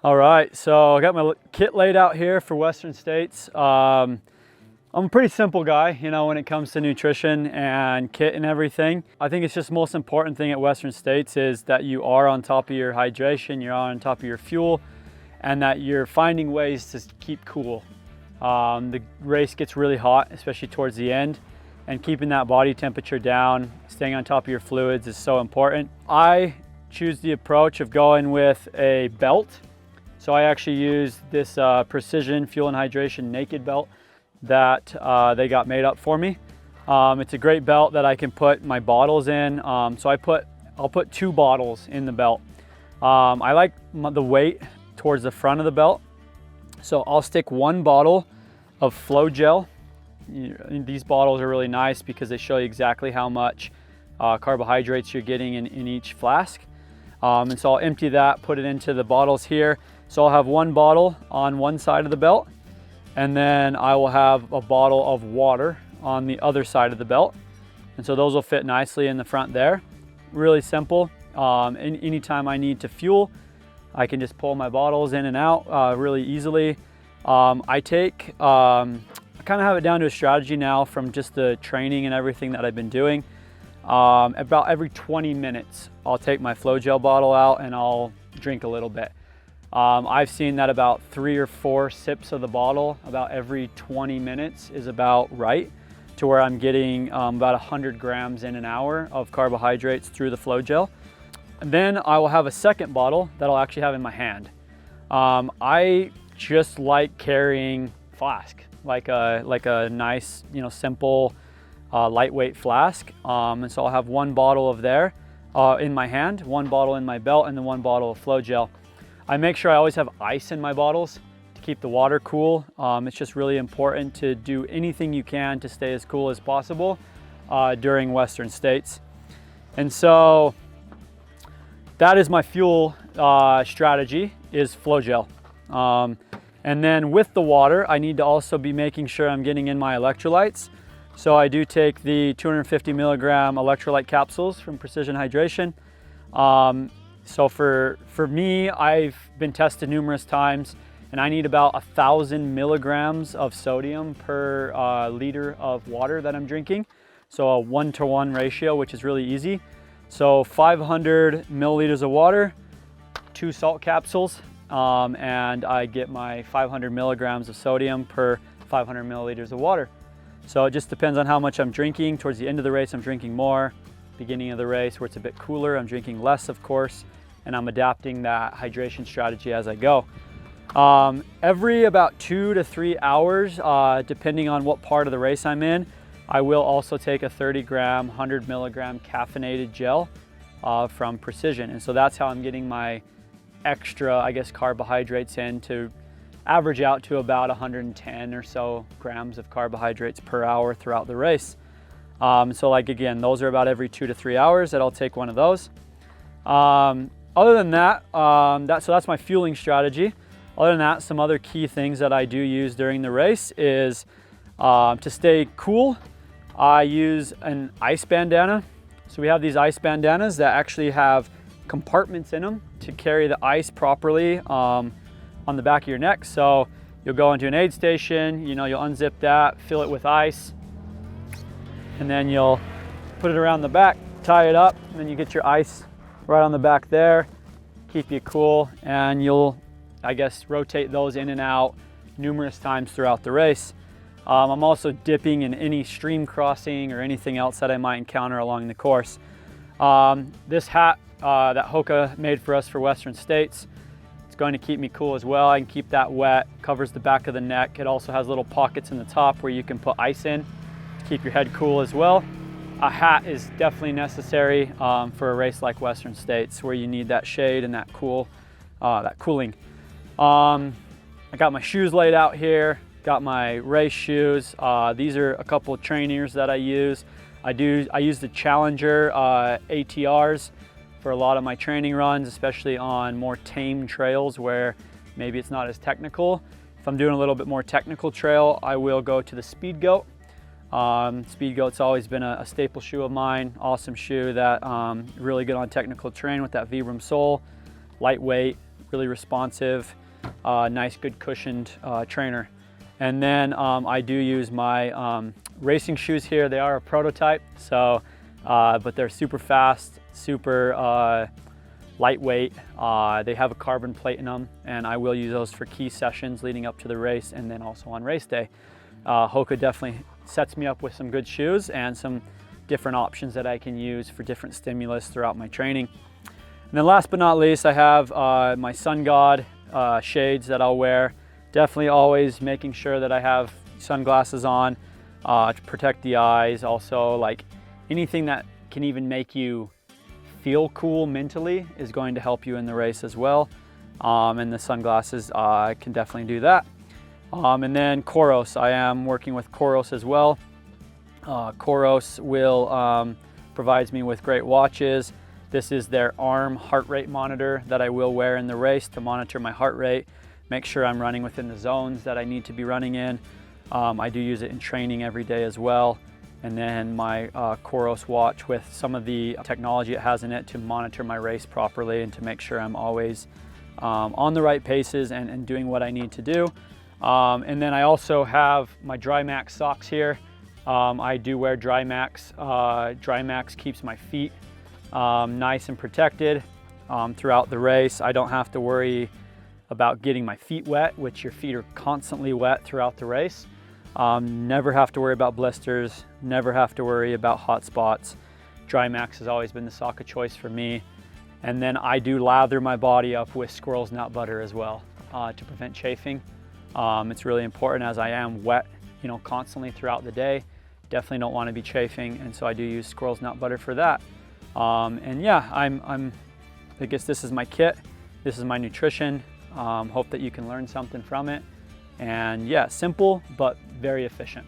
All right, so I got my kit laid out here for Western States. I'm a pretty simple guy, you know, when it comes to nutrition and kit and everything. I think it's just the most important thing at Western States is that you are on top of your hydration, you're on top of your fuel, and that you're finding ways to keep cool. The race gets really hot, especially towards the end, and keeping that body temperature down, staying on top of your fluids is so important. I choose the approach of going with a belt. So I actually use this Precision Fuel and Hydration Naked belt that they got made up for me. It's a great belt that I can put my bottles in. So I'll put 2 bottles in the belt. I like the weight towards the front of the belt. So I'll stick 1 bottle of Flow Gel. These bottles are really nice because they show you exactly how much carbohydrates you're getting in each flask. And so I'll empty that, put it into the bottles here. So I'll have 1 bottle on one side of the belt, and then I will have a bottle of water on the other side of the belt. And so those will fit nicely in the front there. Really simple. Anytime I need to fuel, I can just pull my bottles in and out really easily. I kind of have it down to a strategy now from just the training and everything that I've been doing. About every 20 minutes, I'll take my Flow Gel bottle out and I'll drink a little bit. I've seen that about 3 or 4 sips of the bottle about every 20 minutes is about right, to where I'm getting about 100 grams in an hour of carbohydrates through the Flow Gel. And then I will have a second bottle that I'll actually have in my hand. I just like carrying flask, like a nice, you know, simple, lightweight flask. And so I'll have 1 bottle of there in my hand, 1 bottle in my belt, and then 1 bottle of Flow Gel. I make sure I always have ice in my bottles to keep the water cool. It's just really important to do anything you can to stay as cool as possible during Western States. And so that is my fuel strategy, is Flow Gel. And then with the water, I need to also be making sure I'm getting in my electrolytes. So I do take the 250 milligram electrolyte capsules from Precision Hydration. So for me, I've been tested numerous times, and I need about 1,000 milligrams of sodium per liter of water that I'm drinking. So a 1-to-1 ratio, which is really easy. So 500 milliliters of water, 2 salt capsules, and I get my 500 milligrams of sodium per 500 milliliters of water. So it just depends on how much I'm drinking. Towards the end of the race, I'm drinking more. Beginning of the race, where it's a bit cooler, I'm drinking less, of course, and I'm adapting that hydration strategy as I go. Every about 2 to 3 hours, depending on what part of the race I'm in, I will also take a 30-gram, 100 milligram caffeinated gel from Precision. And so that's how I'm getting my extra, I guess, carbohydrates in, to average out to about 110 or so grams of carbohydrates per hour throughout the race. So like, again, those are about every 2 to 3 hours that I'll take one of those. Other than that, so that's my fueling strategy. Other than that, some other key things that I do use during the race is to stay cool. I use an ice bandana. So we have these ice bandanas that actually have compartments in them to carry the ice properly on the back of your neck. So you'll go into an aid station, you know, you'll unzip that, fill it with ice, and then you'll put it around the back, tie it up, and then you get your ice right on the back there, keep you cool, and you'll, I guess, rotate those in and out numerous times throughout the race. I'm also dipping in any stream crossing or anything else that I might encounter along the course. This hat that Hoka made for us for Western States, it's going to keep me cool as well. I can keep that wet, covers the back of the neck. It also has little pockets in the top where you can put ice in to keep your head cool as well. A hat is definitely necessary for a race like Western States, where you need that shade and that cool, that cooling. I got my shoes laid out here, got my race shoes. These are a couple of trainers that I use. I use the Challenger ATRs for a lot of my training runs, especially on more tame trails where maybe it's not as technical. If I'm doing a little bit more technical trail, I will go to the Speed Goat. Speed Goat's always been a staple shoe of mine. Awesome shoe that really good on technical terrain with that Vibram sole. Lightweight, really responsive, nice, good cushioned trainer. And then I do use my racing shoes here. They are a prototype, so but they're super fast, super lightweight. They have a carbon plate in them, and I will use those for key sessions leading up to the race and then also on race day. Hoka definitely sets me up with some good shoes and some different options that I can use for different stimulus throughout my training. And then last but not least, I have my Sun God shades that I'll wear. Definitely always making sure that I have sunglasses on to protect the eyes. Also, like anything that can even make you feel cool mentally is going to help you in the race as well. And the sunglasses can definitely do that. And then Coros, I am working with Coros as well. Coros will provides me with great watches. This is their arm heart rate monitor that I will wear in the race to monitor my heart rate, make sure I'm running within the zones that I need to be running in. I do use it in training every day as well. And then my Coros watch with some of the technology it has in it to monitor my race properly and to make sure I'm always on the right paces and doing what I need to do. And then I also have my DryMax socks here. I do wear DryMax. DryMax keeps my feet nice and protected throughout the race. I don't have to worry about getting my feet wet, which your feet are constantly wet throughout the race. Never have to worry about blisters, never have to worry about hot spots. DryMax has always been the sock of choice for me. And then I do lather my body up with squirrel's nut butter as well to prevent chafing. It's really important as I am wet, constantly throughout the day. Definitely don't want to be chafing, and so I do use squirrel's nut butter for that. And yeah, I guess this is my kit. This is my nutrition. Hope that you can learn something from it. And yeah, simple, but very efficient.